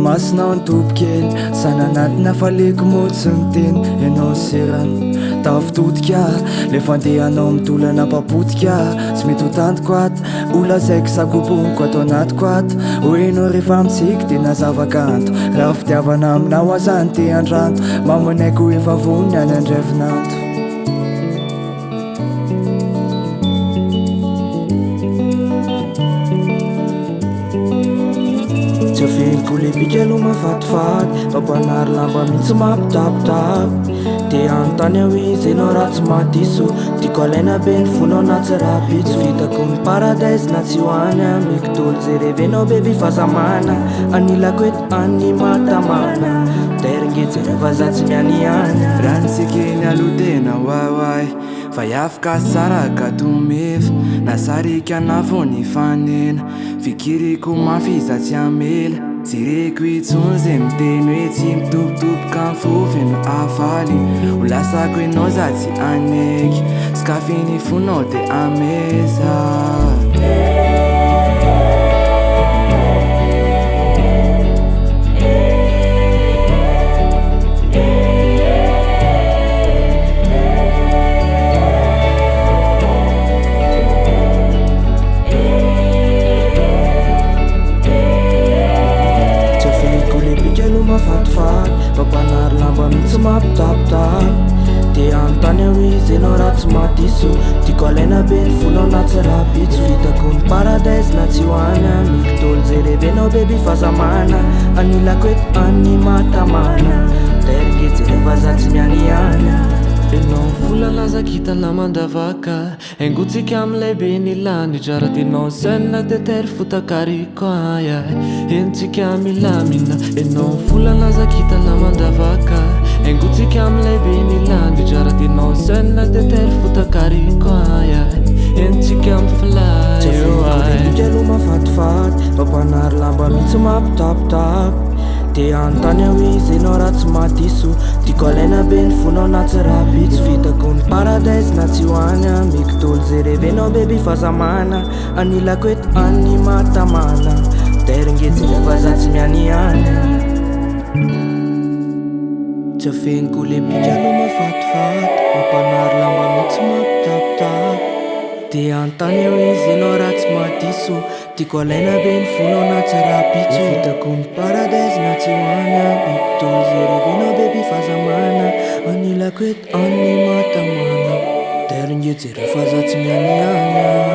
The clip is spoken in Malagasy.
masinao ny topokely sana anatina faleko motsy ny teny ianao serany tafitodika le fandehanao mitolana papotika tsy mety ho tantiko ato olazaiko sakoponiko atao anatiko ato hoenao rehefa mitsiky dia nazavakanto raha fitiavana aminao azany te andranto mamonaiko efa vony any andrevinanto tsy aveniko le bika aloha mafatifaty mampanary lamba mihitsy mampitapitapy dia anontany aho izy enao raha tsy madiso tiako alaina be ny fonao na tsy raha pitso vitako ny paradise na tsy hoany amiko tolo jerevenao beby fazamana anilako eto any matamana teringetsy za tsy mianiany raha nitsikeny aloha tena hoahoay fa hiafika saraka tomeva na sarika anafo ny fanena fikiriko mafy za tsy amela jireko itsony zay miteny hoe tsy mitobitoboka ny fofeno avaly ho lasako enao za tsy aneky skafiny fonao de ameza mafatifaty mampanary lamba mihitsy mampitapitapy dia anontany aho izy enao raha tsy madiso tiako alaina be ny fonao na tsy raha pitso vitako ny paradise na tsy hoany amiko tolo jerevenao beby fazamana anilako eto any matamana teringetsy rehefa za tsy mianiany enao vola lazakita lamandavaka engotsika am'lay be nilany jaratinao senna de tery fotakariko aya entsika milamina enao vola lazakita lamandavaka engotsika am'lay be nilany jaratinao senna de tery fotakariko aya entsika mifly alo mafatifaty mampanary lamba mihitsy mampitapitapy dia anontany aho izy enao raha tsy madiso tiako alaina be ny fonao na tsy raha pitso vitako ny paradise na tsy hoany amiko tolo jerevenao beby fazamana anilako eto any matamana teringetsy rehefa za tsy mianiany tsy afeniko le bika aloha mafatifaty mampanary lamba mihitsy mampitapitapy dia anontany aho izy enao raha tsy madiso tiako alaina be ny fonao na tsy raha pitso vitako ny paradise na tsy hoany amiko tolo jerevenao beby fazamana anilako eto any matamana teringetsy rehefa za tsy mianiany